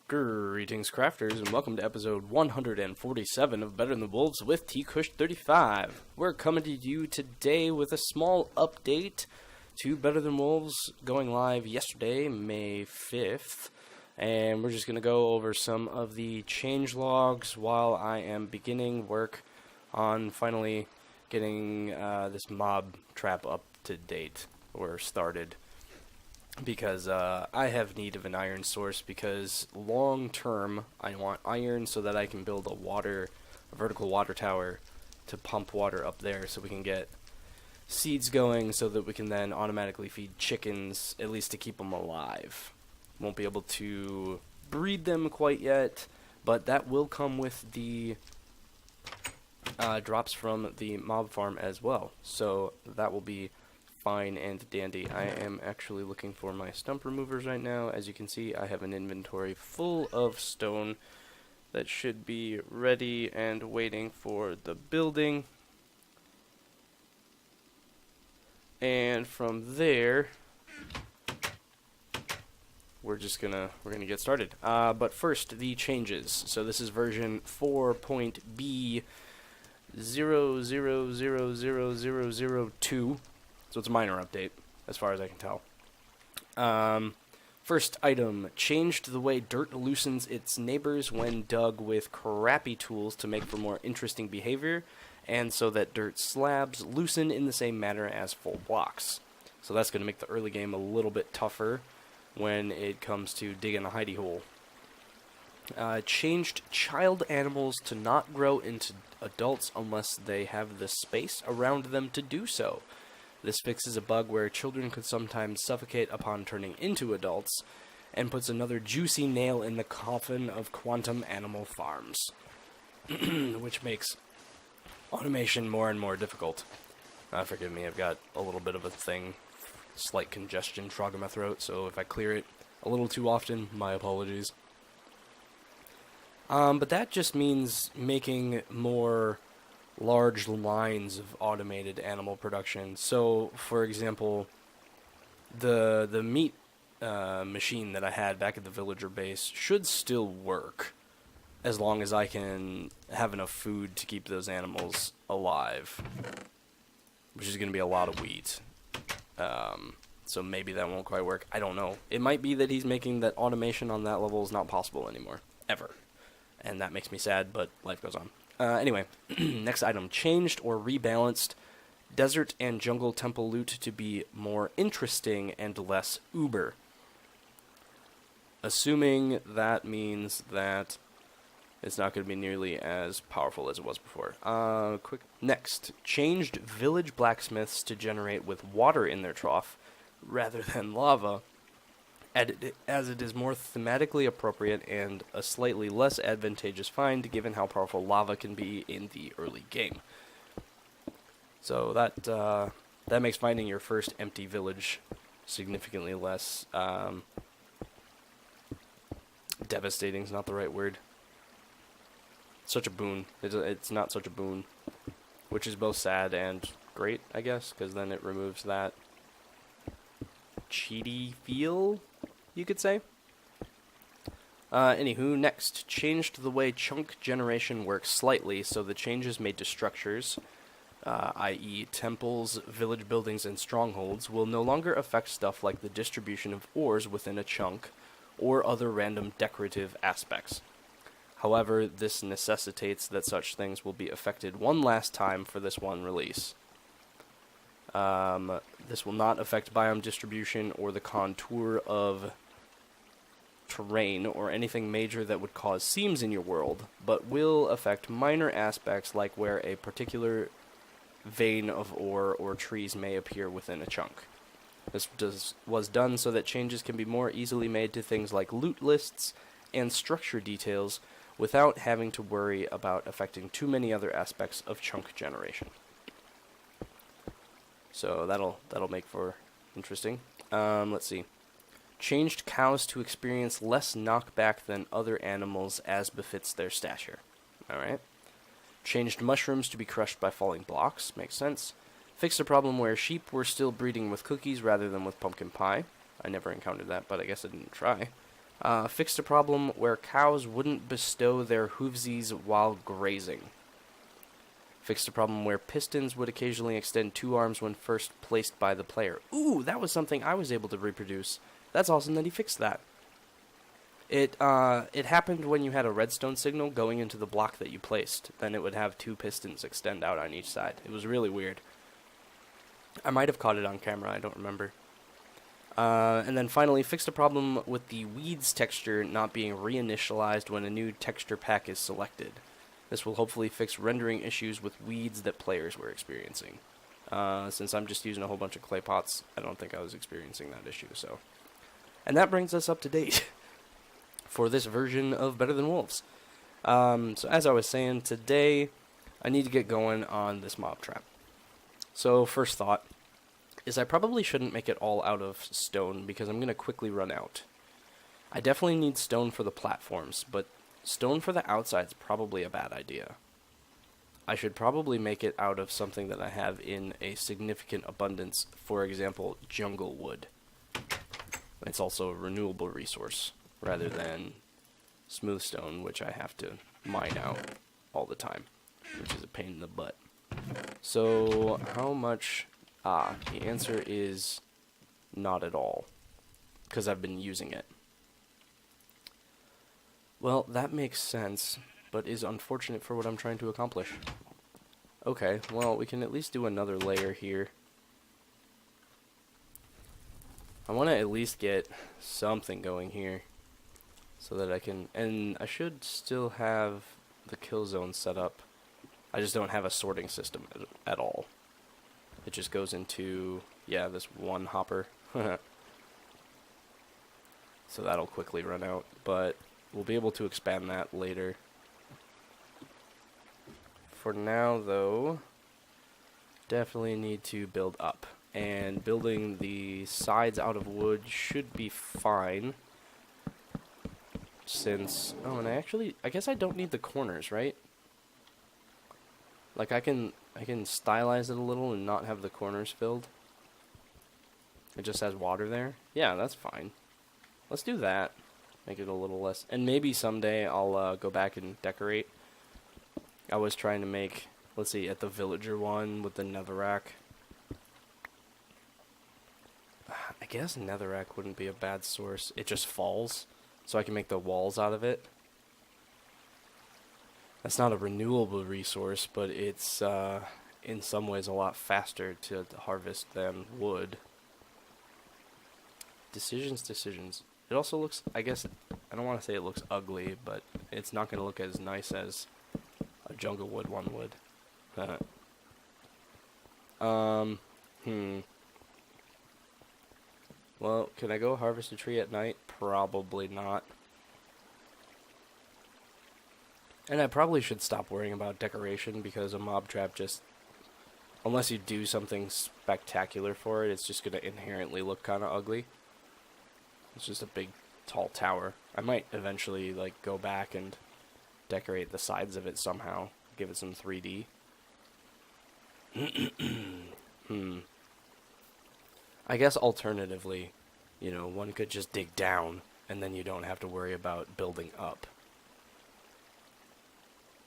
Greetings, crafters, and welcome to episode 147 of Better Than the Wolves with T-Kush35. We're coming to you today with a small update to Better Than Wolves, going live yesterday, May 5th. And we're just going to go over some of the change logs while I am beginning work on finally getting this mob trap up to date, or started. Because I have need of an iron source, because long term I want iron so that I can build a vertical water tower to pump water up there so we can get seeds going so that we can then automatically feed chickens, at least to keep them alive. Won't be able to breed them quite yet, but that will come with the drops from the mob farm as well, so that will be fine and dandy. I am actually looking for my stump removers right now. As you can see, I have an inventory full of stone that should be ready and waiting for the building. And from there, we're gonna get started. But first, the changes. So this is version 4.B00000002. So it's a minor update, as far as I can tell. First item, changed the way dirt loosens its neighbors when dug with crappy tools to make for more interesting behavior, and so that dirt slabs loosen in the same manner as full blocks. So that's going to make the early game a little bit tougher when it comes to digging a hidey hole. Changed child animals to not grow into adults unless they have the space around them to do so. This fixes a bug where children could sometimes suffocate upon turning into adults, and puts another juicy nail in the coffin of quantum animal farms, which makes automation more and more difficult. Forgive me, I've got a little bit of a thing, slight congestion frog in my throat, so if I clear it a little too often, my apologies. But that just means making more large lines of automated animal production. So, for example, the meat machine that I had back at the villager base should still work as long as I can have enough food to keep those animals alive, which is going to be a lot of wheat. So maybe that won't quite work. I don't know. It might be that he's making that automation on that level is not possible anymore, ever. And that makes me sad, but life goes on. Anyway, next item, changed or rebalanced desert and jungle temple loot to be more interesting and less uber. Assuming that means that it's not going to be nearly as powerful as it was before. Next, changed village blacksmiths to generate with water in their trough rather than lava, as it is more thematically appropriate and a slightly less advantageous find given how powerful lava can be in the early game. So that makes finding your first empty village significantly less devastating is not the right word. Such a boon. It's not such a boon, which is both sad and great, I guess, because then it removes that cheaty feel, you could say. Anywho, next, changed the way chunk generation works slightly, so the changes made to structures, i.e. temples, village buildings, and strongholds, will no longer affect stuff like the distribution of ores within a chunk, or other random decorative aspects. However, this necessitates that such things will be affected one last time for this one release. This will not affect biome distribution or the contour of terrain or anything major that would cause seams in your world, but will affect minor aspects like where a particular vein of ore or trees may appear within a chunk. This was done so that changes can be more easily made to things like loot lists and structure details without having to worry about affecting too many other aspects of chunk generation. So that'll make for interesting. Let's see. Changed cows to experience less knockback than other animals as befits their stature. Alright. Changed mushrooms to be crushed by falling blocks. Makes sense. Fixed a problem where sheep were still breeding with cookies rather than with pumpkin pie. I never encountered that, but I guess I didn't try. Fixed a problem where cows wouldn't bestow their hoovesies while grazing. Fixed a problem where pistons would occasionally extend two arms when first placed by the player. Ooh, that was something I was able to reproduce. That's awesome that he fixed that. It happened when you had a redstone signal going into the block that you placed. Then it would have two pistons extend out on each side. It was really weird. I might have caught it on camera, I don't remember. And then finally, fixed a problem with the weeds texture not being reinitialized when a new texture pack is selected. This will hopefully fix rendering issues with weeds that players were experiencing. Since I'm just using a whole bunch of clay pots, I don't think I was experiencing that issue, so. And that brings us up to date for this version of Better Than Wolves. So as I was saying, today I need to get going on this mob trap. So first thought is I probably shouldn't make it all out of stone because I'm going to quickly run out. I definitely need stone for the platforms, but stone for the outside is probably a bad idea. I should probably make it out of something that I have in a significant abundance, for example, jungle wood. It's also a renewable resource, rather than smooth stone, which I have to mine out all the time, which is a pain in the butt. So, how much? The answer is not at all, because I've been using it. Well, that makes sense, but is unfortunate for what I'm trying to accomplish. Okay, well, we can at least do another layer here. I want to at least get something going here, so that I can, and I should still have the kill zone set up. I just don't have a sorting system at all. It just goes into, yeah, this one hopper. So that'll quickly run out, but we'll be able to expand that later. For now, though, definitely need to build up. And building the sides out of wood should be fine. Since, oh, and I guess I don't need the corners, right? Like I can stylize it a little and not have the corners filled. It just has water there. Yeah, that's fine. Let's do that. Make it a little less. And maybe someday I'll go back and decorate. I was trying to make, let's see, at the villager one with the netherrack. I guess netherrack wouldn't be a bad source. It just falls, so I can make the walls out of it. That's not a renewable resource, but it's in some ways a lot faster to harvest than wood. Decisions. It also looks, I guess, I don't want to say it looks ugly, but it's not going to look as nice as a jungle wood one would. Well, can I go harvest a tree at night? Probably not. And I probably should stop worrying about decoration because a mob trap just, unless you do something spectacular for it, it's just going to inherently look kind of ugly. It's just a big, tall tower. I might eventually, like, go back and decorate the sides of it somehow. Give it some 3D. I guess alternatively, you know, one could just dig down, and then you don't have to worry about building up.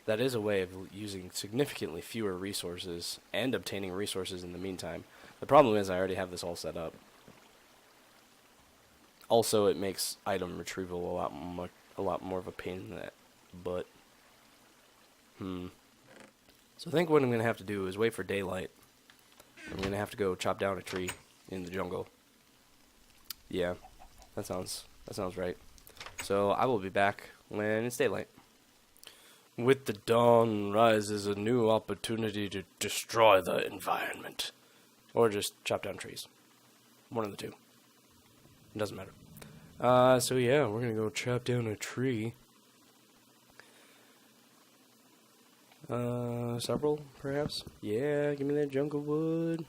That is a way of using significantly fewer resources and obtaining resources in the meantime. The problem is I already have this all set up. Also, it makes item retrieval a lot more of a pain in the butt. So I think what I'm going to have to do is wait for daylight. I'm going to have to go chop down a tree in the jungle. Yeah, that sounds right. So I will be back when it's daylight. With the dawn rises a new opportunity to destroy the environment. Or just chop down trees. One of the two. It doesn't matter. So yeah, we're gonna go chop down a tree. Several, perhaps? Yeah, give me that jungle wood.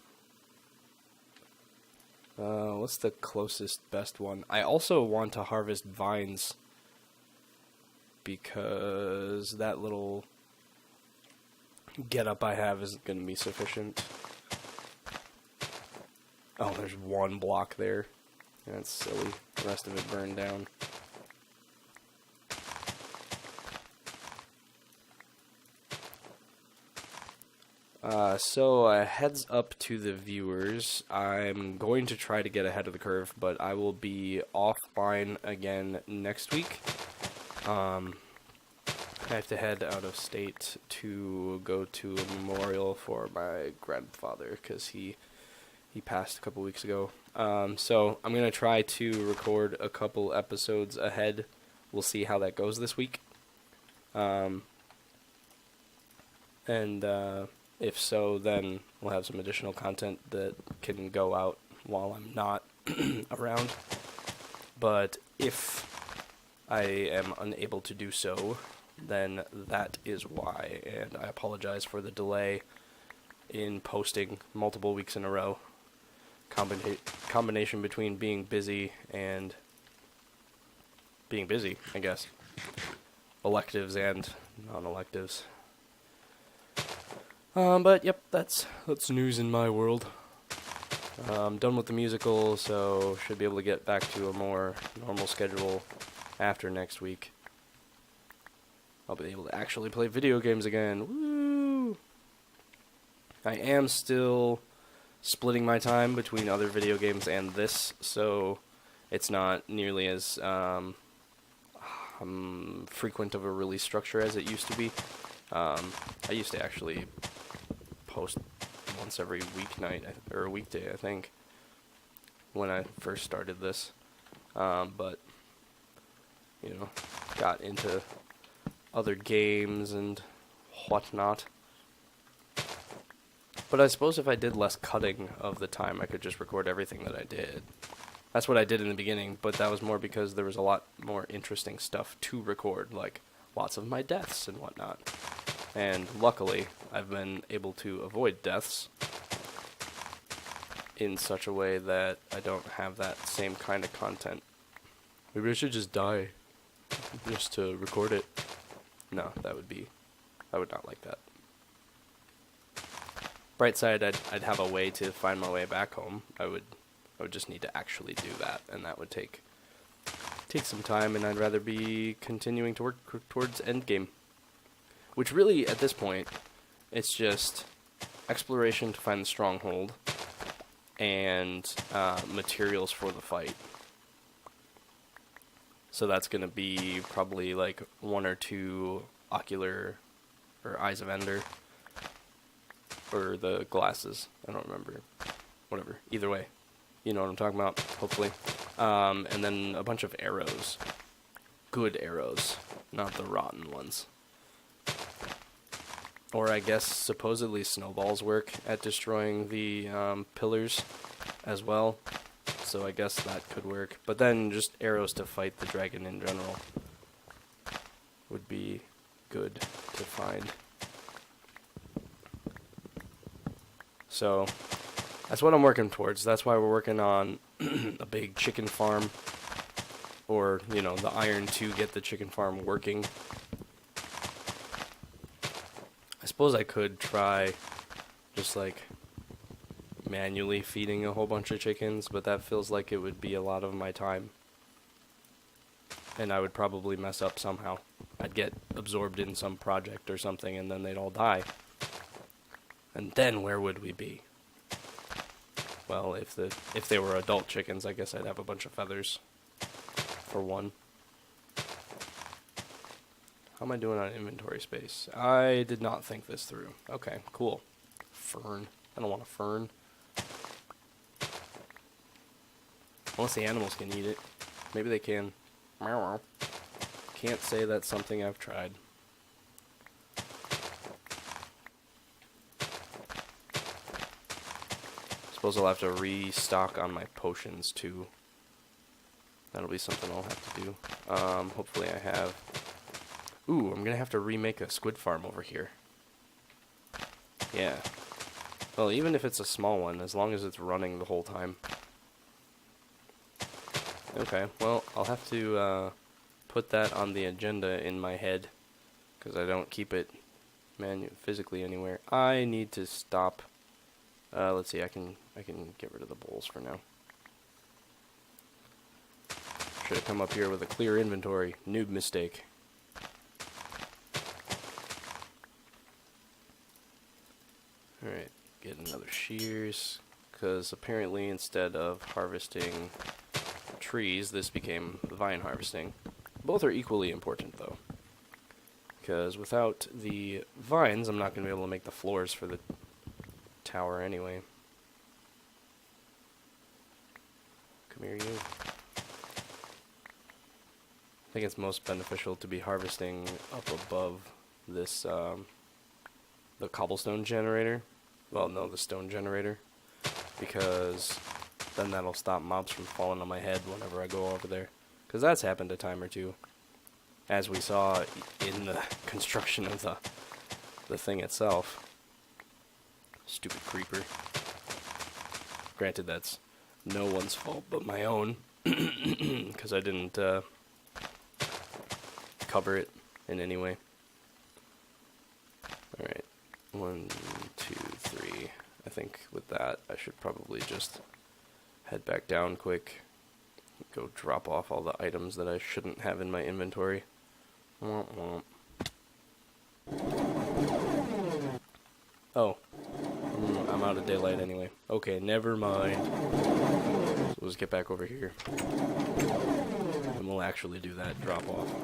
What's the closest, best one? I also want to harvest vines, because that little getup I have isn't going to be sufficient. Oh, there's one block there. That's silly. The rest of it burned down. So heads up to the viewers. I'm going to try to get ahead of the curve, but I will be offline again next week. I have to head out of state to go to a memorial for my grandfather because he passed a couple weeks ago. So I'm gonna try to record a couple episodes ahead. We'll see how that goes this week. If so, then we'll have some additional content that can go out while I'm not around. But if I am unable to do so, then that is why, and I apologize for the delay in posting multiple weeks in a row. Combination between being busy and being busy, I guess. Electives and non-electives. But yep, that's news in my world. I'm done with the musical, so should be able to get back to a more normal schedule after next week. I'll be able to actually play video games again. Woo! I am still splitting my time between other video games and this, so it's not nearly as frequent of a release structure as it used to be. I used to actually post once every weeknight, or a weekday, I think, when I first started this. But, you know, got into other games and whatnot. But I suppose if I did less cutting of the time, I could just record everything that I did. That's what I did in the beginning, but that was more because there was a lot more interesting stuff to record, like lots of my deaths and whatnot. And luckily, I've been able to avoid deaths in such a way that I don't have that same kind of content. Maybe I should just die just to record it. No, I would not like that. Bright side, I'd have a way to find my way back home. I would just need to actually do that, and that would take some time, and I'd rather be continuing to work towards endgame. Which really, at this point, it's just exploration to find the stronghold and materials for the fight. So that's going to be probably like 1 or 2 ocular or Eyes of Ender. Or the glasses. I don't remember. Whatever. Either way. You know what I'm talking about, hopefully. And then a bunch of arrows. Good arrows. Not the rotten ones. Or I guess supposedly snowballs work at destroying the pillars as well. So I guess that could work. But then just arrows to fight the dragon in general would be good to find. So that's what I'm working towards. That's why we're working on a big chicken farm. Or, you know, the iron to get the chicken farm working. I suppose I could try just like manually feeding a whole bunch of chickens, but that feels like it would be a lot of my time. And I would probably mess up somehow. I'd get absorbed in some project or something and then they'd all die. And then where would we be? Well, if they were adult chickens, I guess I'd have a bunch of feathers. For one. How am I doing on inventory space? I did not think this through. Okay, cool. Fern. I don't want a fern. Unless the animals can eat it. Maybe they can. Can't say that's something I've tried. Suppose I'll have to restock on my potions too. That'll be something I'll have to do. Hopefully I have... Ooh, I'm gonna have to remake a squid farm over here. Yeah. Well, even if it's a small one, as long as it's running the whole time. Okay, well, I'll have to put that on the agenda in my head, because I don't keep it physically anywhere. I need to stop. Let's see, I can get rid of the bowls for now. Should have come up here with a clear inventory. Noob mistake. Alright, get another shears, because apparently instead of harvesting trees, this became vine harvesting. Both are equally important, though, because without the vines, I'm not going to be able to make the floors for the tower anyway. Come here, you. I think it's most beneficial to be harvesting up above this, the cobblestone generator. Well, no, the stone generator. Because then that'll stop mobs from falling on my head whenever I go over there. Because that's happened a time or two. As we saw in the construction of the thing itself. Stupid creeper. Granted, that's no one's fault but my own. Because I didn't cover it in any way. Alright. 1, 2, 3. I think with that, I should probably just head back down quick. Go drop off all the items that I shouldn't have in my inventory. Womp womp. Oh. I'm out of daylight anyway. Okay, never mind. So let's get back over here. And we'll actually do that drop off.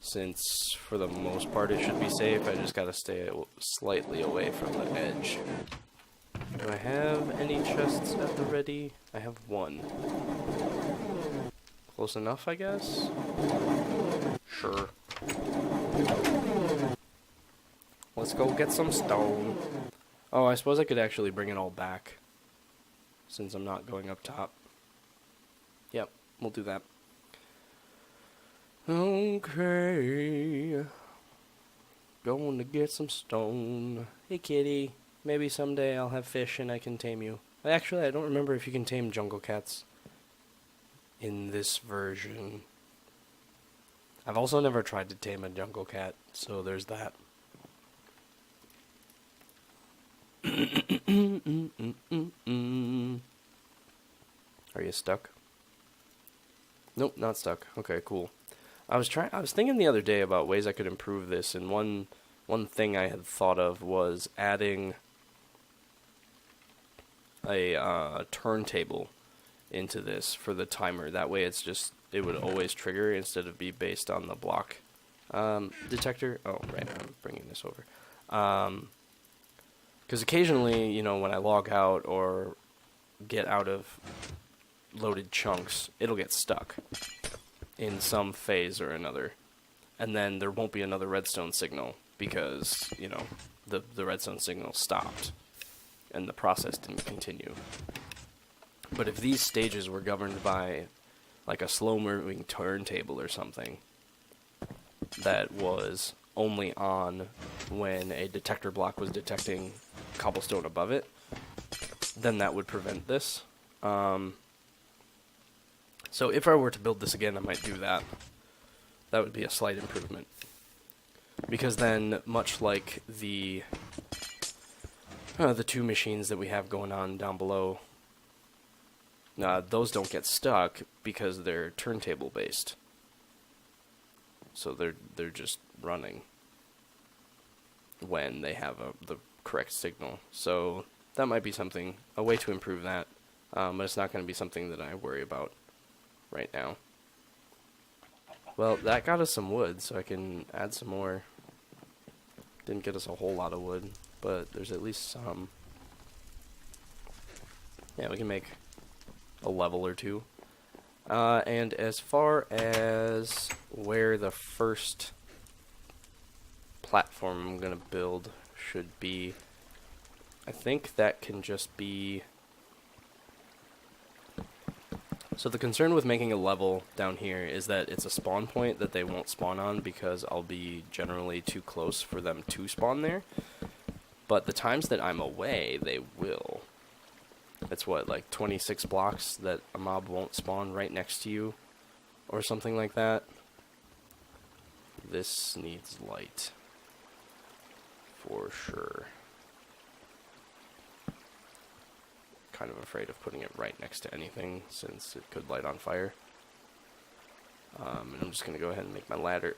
Since, for the most part, it should be safe, I just gotta stay slightly away from the edge. Do I have any chests at the ready? I have one. Close enough, I guess? Sure. Let's go get some stone. Oh, I suppose I could actually bring it all back, since I'm not going up top. Yep, we'll do that. Okay. Going to get some stone. Hey, kitty. Maybe someday I'll have fish and I can tame you. Actually, I don't remember if you can tame jungle cats in this version. I've also never tried to tame a jungle cat, so there's that. Are you stuck? Nope, not stuck. Okay, cool. I was thinking the other day about ways I could improve this, and one thing I had thought of was adding a turntable into this for the timer. That way it would always trigger instead of be based on the block detector. Oh, right, I'm bringing this over. Because occasionally, you know, when I log out or get out of loaded chunks, it'll get stuck in some phase or another, and then there won't be another redstone signal because, you know, the redstone signal stopped and the process didn't continue. But if these stages were governed by like a slow moving turntable or something that was only on when a detector block was detecting cobblestone above it, then that would prevent this. So if I were to build this again, I might do that. That would be a slight improvement. Because then, much like the two machines that we have going on down below, those don't get stuck because they're turntable based. So they're just running when they have the correct signal. So that might be something, a way to improve that. But it's not going to be something that I worry about right now. Well, that got us some wood, so I can add some more. Didn't get us a whole lot of wood, but there's at least some. Yeah, we can make a level or two. And as far as where the first platform I'm going to build should be, I think that can just be... So the concern with making a level down here is that it's a spawn point that they won't spawn on because I'll be generally too close for them to spawn there. But the times that I'm away, they will. It's what, like 26 blocks that a mob won't spawn right next to you or something like that. This needs light for sure. Kind of afraid of putting it right next to anything since it could light on fire. And I'm just going to go ahead and make my ladder.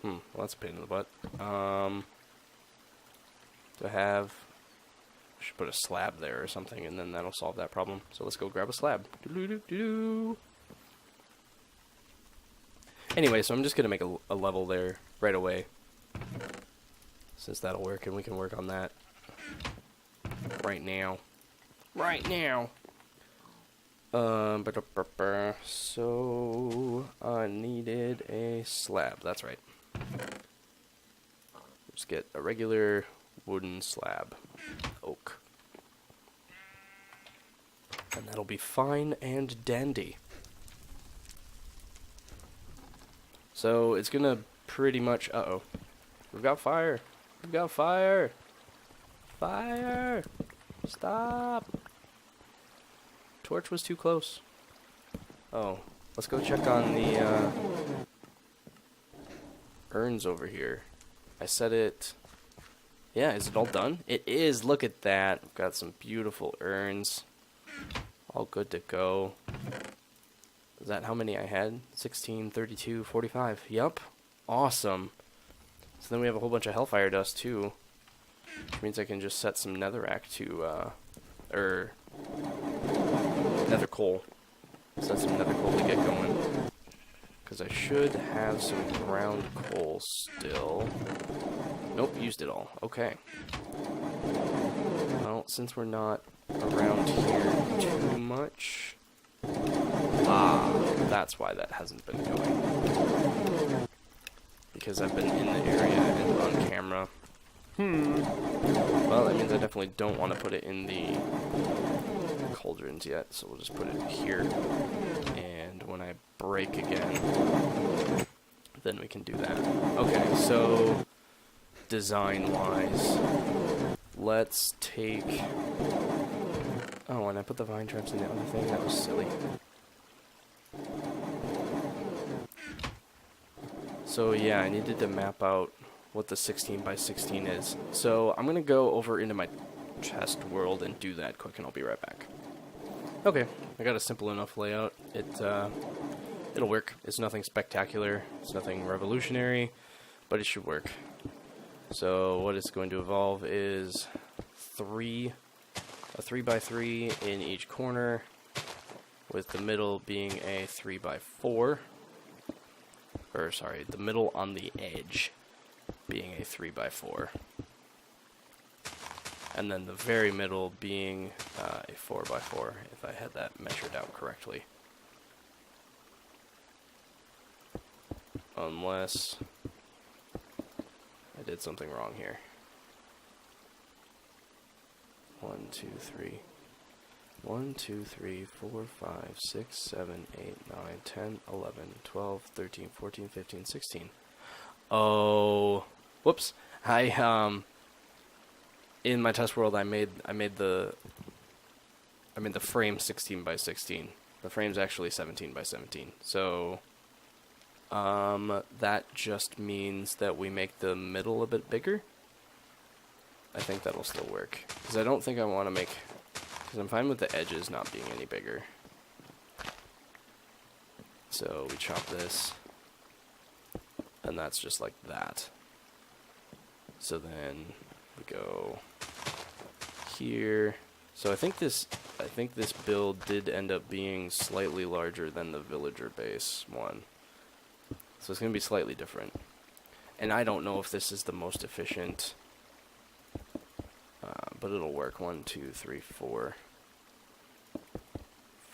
Well, that's a pain in the butt. To have... I should put a slab there or something, and then that'll solve that problem. So let's go grab a slab. Doo-doo-doo-doo-doo. Anyway, so I'm just going to make a level there right away. Since that'll work, and we can work on that right now. Right now! So I needed a slab. That's right. Just get a regular wooden slab. Oak. And that'll be fine and dandy. So it's gonna pretty much... Uh-oh. We've got fire. We've got fire. Fire! Stop! Torch was too close. Oh. Let's go check on the urns over here. I set it... Yeah, is it all done? It is! Look at that. We've got some beautiful urns. All good to go. Is that how many I had? 16, 32, 45. Yup. Awesome. So then we have a whole bunch of hellfire dust too. Which means I can just set some netherrack to, nether coal. Set some nether coal to get going. Because I should have some ground coal still. Nope, used it all. Okay. Well, since we're not around here too much... Ah, that's why that hasn't been going. Because I've been in the area and on camera. Well, that means I definitely don't want to put it in the cauldrons yet, so we'll just put it here. And when I break again, then we can do that. Okay, so design-wise, let's take... Oh, and I put the vine traps in the other thing. That was silly. So yeah, I needed to map out what the 16 by 16 is. So I'm going to go over into my chest world and do that quick, and I'll be right back. Okay, I got a simple enough layout. It'll work. It's nothing spectacular. It's nothing revolutionary, but it should work. So what it's going to evolve is a 3 by 3 in each corner, with the middle being a 3 by 4. Or sorry, the middle on the edge being a 3 by 4. And then the very middle being a 4 by 4, if I had that measured out correctly. Unless I did something wrong here. 1, 2, 3. 1, 2, 3, 4, 5, 6, 7, 8, 9, 10, 11, 12, 13, 14, 15, 16. Oh, whoops. In my test world, I made the frame 16 by 16. The frame's actually 17 by 17. So, that just means that we make the middle a bit bigger. I think that'll still work. Because I don't think I want to make... Because I'm fine with the edges not being any bigger. So we chop this. And that's just like that. So then we go here. So I think this build did end up being slightly larger than the villager base one. So it's going to be slightly different. And I don't know if this is the most efficient... but it'll work. 1, 2, 3, 4,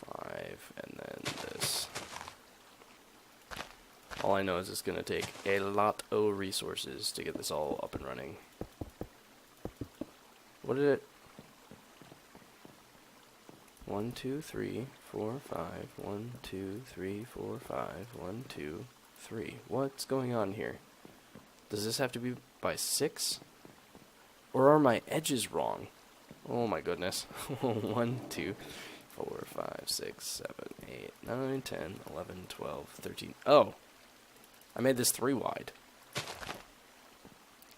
5, and then this. All I know is it's going to take a lot of resources to get this all up and running. What did it... 1, 2, 3, 4, 5, 1, 2, 3, 4, 5, 1, 2, 3. What's going on here? Does this have to be by 6? Or are my edges wrong? Oh my goodness. 1, 2, 4, 5, 6, 7, 8, 9, 10, 11, 12, 13. Oh! I made this 3 wide.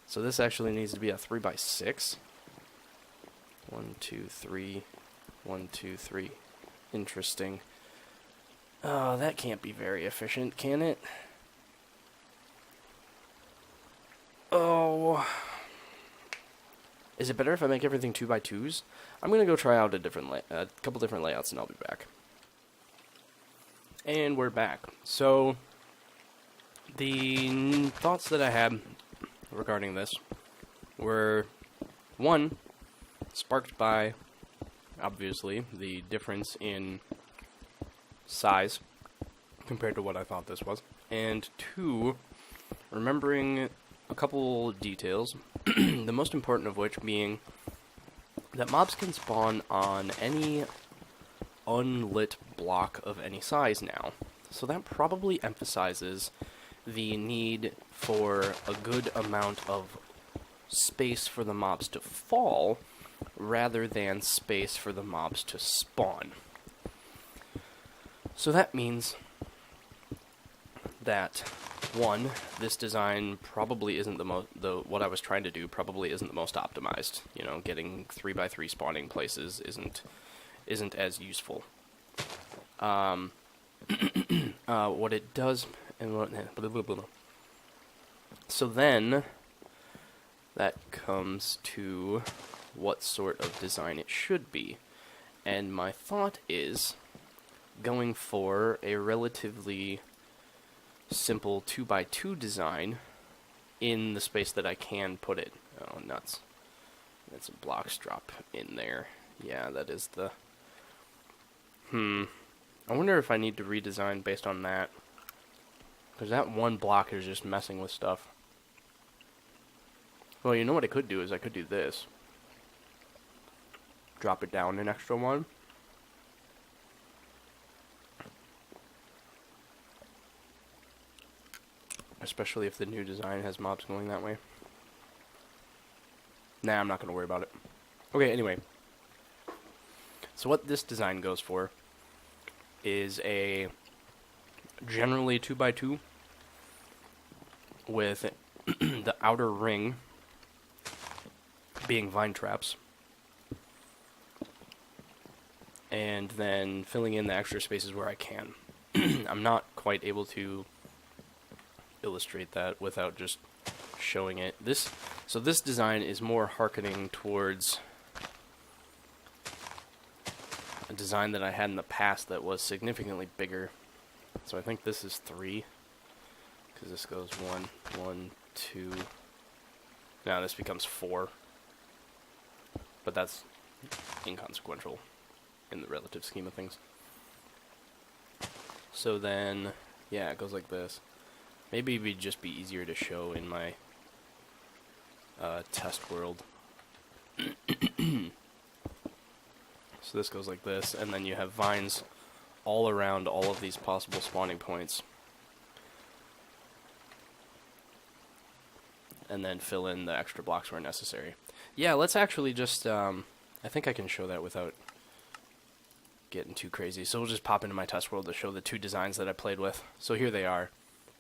So this actually needs to be a 3 by 6. 1, 2, 3. 1, 2, 3. Interesting. Oh, that can't be very efficient, can it? Oh, is it better if I make everything 2x2s? I'm gonna go try out a couple different layouts, and I'll be back. And we're back. So, the thoughts that I had regarding this were, one, sparked by, obviously, the difference in size compared to what I thought this was, and two, remembering a couple details, the most important of which being that mobs can spawn on any unlit block of any size now. So that probably emphasizes the need for a good amount of space for the mobs to fall rather than space for the mobs to spawn. So that means that, one, this design probably isn't what I was trying to do probably isn't the most optimized. You know, getting 3x3 spawning places isn't as useful. What it does, and what, blah, blah, blah. So then, that comes to what sort of design it should be. And my thought is going for a relatively simple 2x2 design in the space that I can put it. Oh, nuts. That's some blocks drop in there. Yeah, that is the... I wonder if I need to redesign based on that. Because that one block is just messing with stuff. Well, you know what I could do is I could do this. Drop it down an extra one. Especially if the new design has mobs going that way. Nah, I'm not going to worry about it. Okay, anyway. So what this design goes for is a generally 2x2 with the outer ring being vine traps. And then filling in the extra spaces where I can. I'm not quite able to illustrate that without just showing it. So this design is more hearkening towards a design that I had in the past that was significantly bigger. So I think this is 3, because this goes 1, 2. Now this becomes 4, but that's inconsequential in the relative scheme of things. So then, yeah, it goes like this. Maybe it would just be easier to show in my test world. So this goes like this, and then you have vines all around all of these possible spawning points. And then fill in the extra blocks where necessary. Yeah, let's actually just, I think I can show that without getting too crazy. So we'll just pop into my test world to show the 2 designs that I played with. So here they are.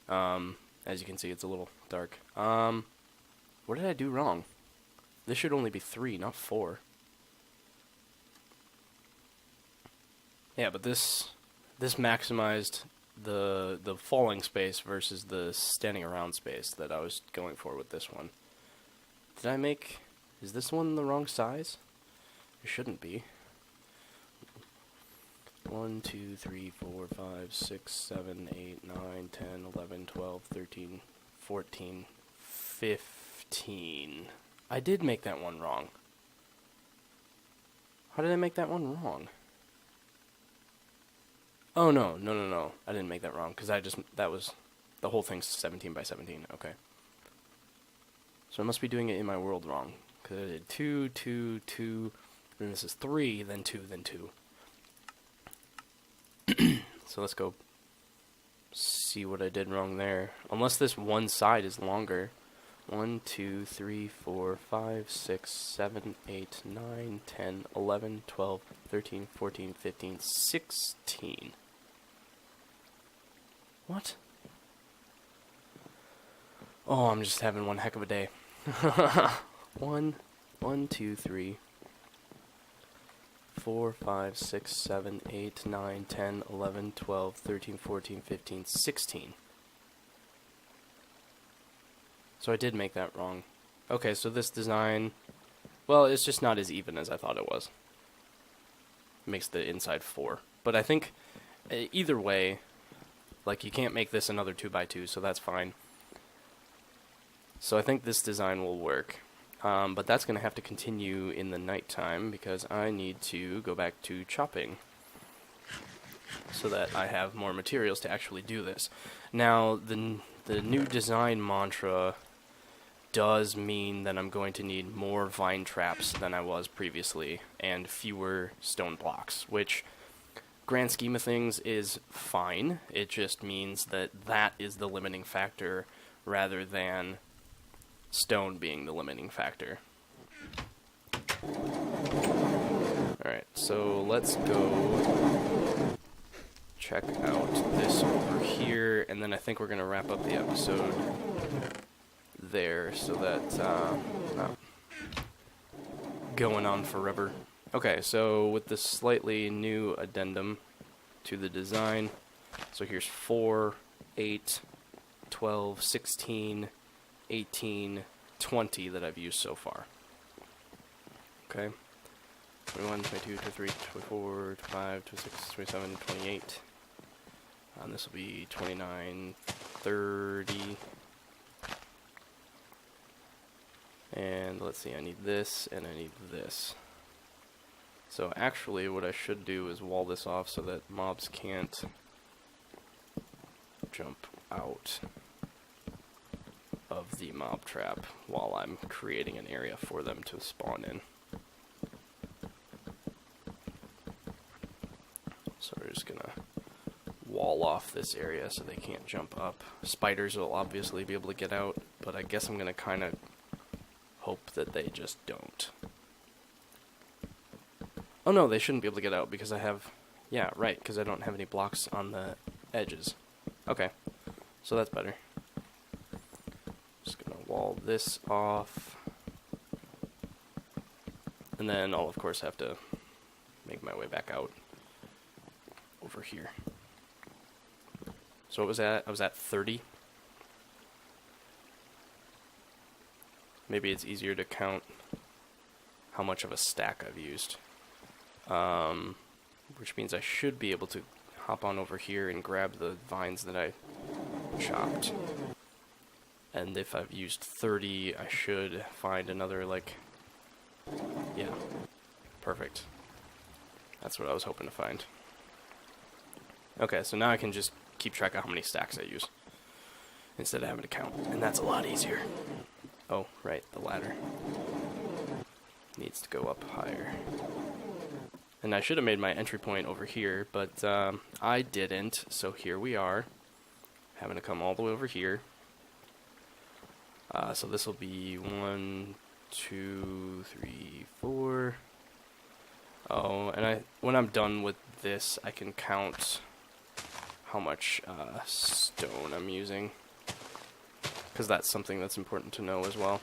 As you can see, it's a little dark. What did I do wrong? This should only be 3, not 4. Yeah, but this maximized the falling space versus the standing around space that I was going for with this one. Is this one the wrong size? It shouldn't be. 1, 2, 3, 4, 5, 6, 7, 8, 9, 10, 11, 12, 13, 14, 15. I did make that one wrong. How did I make that one wrong? Oh, no. I didn't make that wrong, because the whole thing's 17 by 17. Okay. So I must be doing it in my world wrong, because I did 2, 2, 2, then this is 3, then 2, then 2. So let's go see what I did wrong there. Unless this one side is longer. 1, 2, 3, 4, 5, 6, 7, 8, 9, 10, 11, 12, 13, 14, 15, 16. What? Oh, I'm just having one heck of a day. 1, 2, 3, 4, 5, 6, 7, 8, 9, 10, 11, 12, 13, 14, 15, 16. So I did make that wrong. Okay, so this design, well, it's just not as even as I thought it was. Makes the inside 4. But I think either way, like, you can't make this another 2x2, so that's fine. So I think this design will work. But that's going to have to continue in the nighttime because I need to go back to chopping so that I have more materials to actually do this. Now, the new design mantra does mean that I'm going to need more vine traps than I was previously and fewer stone blocks, which, grand scheme of things, is fine. It just means that that is the limiting factor rather than stone being the limiting factor. Alright, so let's go check out this over here, and then I think we're going to wrap up the episode there so that not going on forever. Okay, so with this slightly new addendum to the design, so here's 4, 8, 12, 16, 18, 20 that I've used so far. Okay. 21, 22, 23, 24, 25, 26, 27, 28. And this will be 29, 30. And let's see, I need this and I need this. So actually what I should do is wall this off so that mobs can't jump out of the mob trap while I'm creating an area for them to spawn in. So we're just gonna wall off this area so they can't jump up. Spiders will obviously be able to get out, but I guess I'm gonna kind of hope that they just don't. Oh no, they shouldn't be able to get out because I have... Yeah, right, because I don't have any blocks on the edges. Okay, so that's better. Just gonna wall this off. And then I'll of course have to make my way back out over here. So what was that? I was at 30. Maybe it's easier to count how much of a stack I've used. Which means I should be able to hop on over here and grab the vines that I chopped. And if I've used 30, I should find another, like... Yeah. Perfect. That's what I was hoping to find. Okay, so now I can just keep track of how many stacks I use instead of having to count. And that's a lot easier. Oh, right, the ladder needs to go up higher. And I should have made my entry point over here, but I didn't, so here we are, having to come all the way over here. So this will be 1, 2, 3, 4. Oh, and when I'm done with this, I can count how much stone I'm using, because that's something that's important to know as well.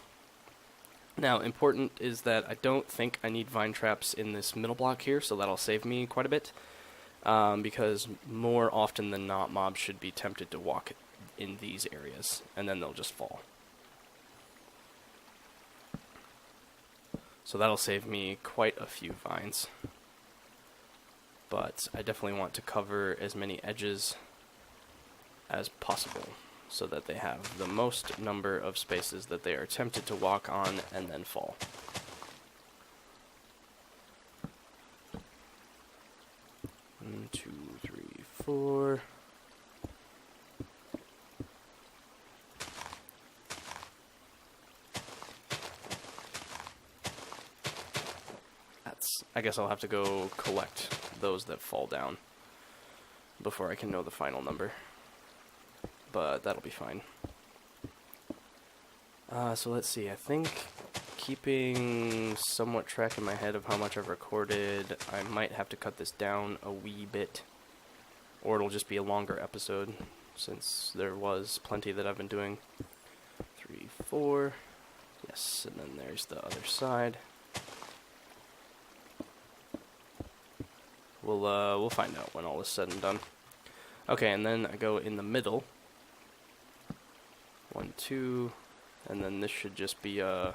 Now, important is that I don't think I need vine traps in this middle block here, so that'll save me quite a bit, because more often than not, mobs should be tempted to walk in these areas, and then they'll just fall. So that'll save me quite a few vines. But I definitely want to cover as many edges as possible, so that they have the most number of spaces that they are tempted to walk on and then fall. One, 2, 3, 4. I guess I'll have to go collect those that fall down before I can know the final number. But that'll be fine. So let's see, I think keeping somewhat track in my head of how much I've recorded, I might have to cut this down a wee bit, or it'll just be a longer episode, since there was plenty that I've been doing. 3, 4, yes, and then there's the other side. We'll find out when all is said and done. Okay, and then I go in the middle. 1, 2, And then this should just be a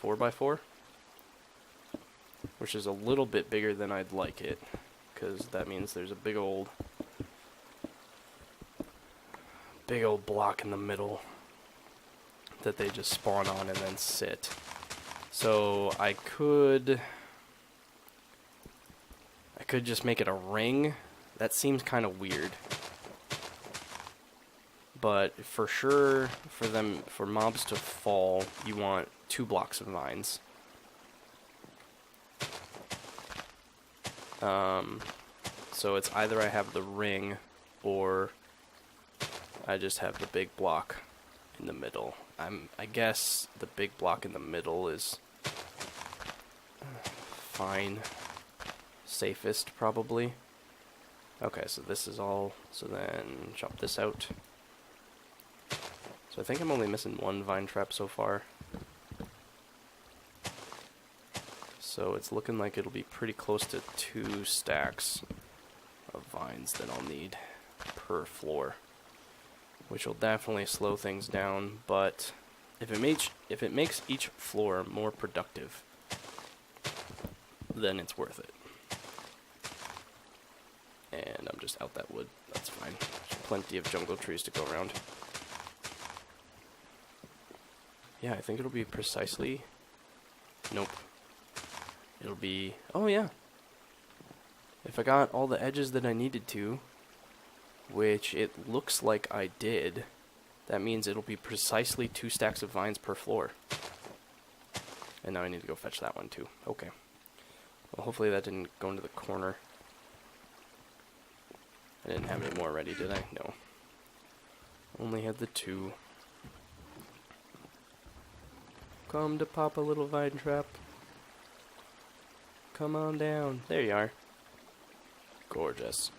4x4, which is a little bit bigger than I'd like it, because that means there's a big old block in the middle that they just spawn on and then sit. So I could just make it a ring. That seems kind of weird. But for sure, for mobs to fall, you want 2 blocks of vines. So it's either I have the ring or I just have the big block in the middle. I guess the big block in the middle is fine. Safest, probably. Okay, so this is all. So then chop this out. So I think I'm only missing 1 vine trap so far. So it's looking like it'll be pretty close to 2 stacks of vines that I'll need per floor, which will definitely slow things down, but if it makes each floor more productive, then it's worth it. And I'm just out that wood. That's fine. There's plenty of jungle trees to go around. Yeah, I think it'll be precisely... Nope. It'll be... Oh, yeah. If I got all the edges that I needed to, which it looks like I did, that means it'll be precisely 2 stacks of vines per floor. And now I need to go fetch that one, too. Okay. Well, hopefully that didn't go into the corner. I didn't have any more ready, did I? No. Only had the 2. Come to pop a little vine trap. Come on down. There you are. Gorgeous.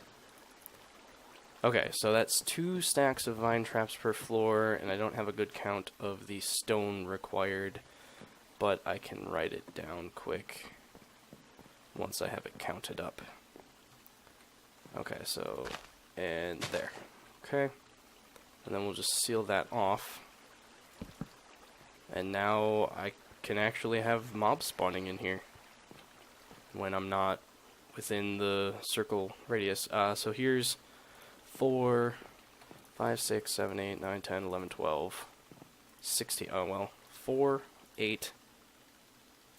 Okay, so that's 2 stacks of vine traps per floor, and I don't have a good count of the stone required, but I can write it down quick once I have it counted up. Okay, so, and there. Okay, and then we'll just seal that off. And now I can actually have mobs spawning in here when I'm not within the circle radius. So here's 4, 5, 6, 7, 8, 9, 10, 11, 12, 16. Oh, well, 4, 8,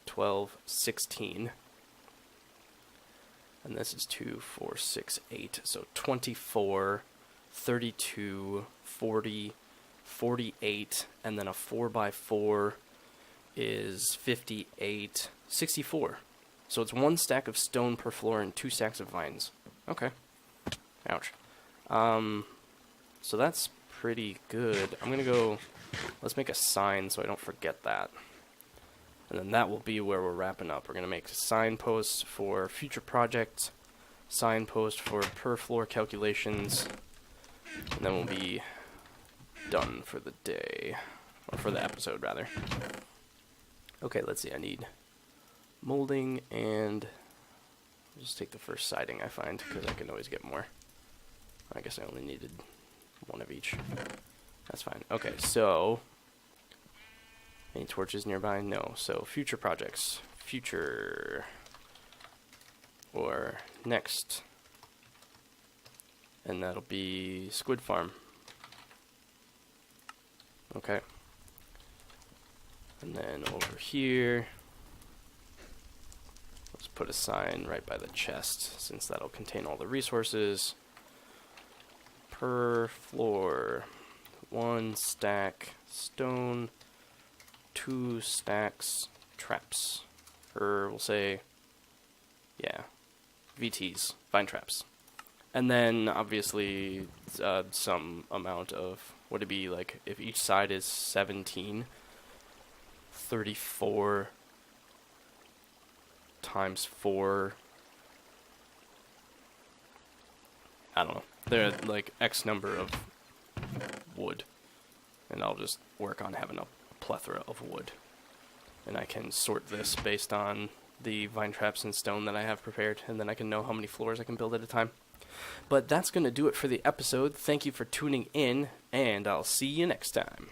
12, 16. And this is 2, 4, 6, 8. So 24, 32, 40, 48, and then a 4x4 is 58, 64. So it's 1 stack of stone per floor and 2 stacks of vines. Okay. Ouch. So that's pretty good. I'm gonna go, let's make a sign so I don't forget that. And then that will be where we're wrapping up. We're gonna make signposts for future projects, signpost for per floor calculations, and then we'll be done for the day, or for the episode rather. Okay, let's see, I need molding and I'll just take the first siding I find, because I can always get more. I guess I only needed 1 of each. That's fine. Okay, so any torches nearby? No. So future projects. Future. Or next. And that'll be Squid Farm. Okay. And then over here, let's put a sign right by the chest, since that'll contain all the resources. Per floor, 1 stack stone, 2 stacks traps. Or we'll say, yeah, VTs, vine traps. And then obviously some amount of, would it be like, if each side is 17, 34 times 4, I don't know. They're like X number of wood. And I'll just work on having a plethora of wood. And I can sort this based on the vine traps and stone that I have prepared, and then I can know how many floors I can build at a time. But that's going to do it for the episode. Thank you for tuning in, and I'll see you next time.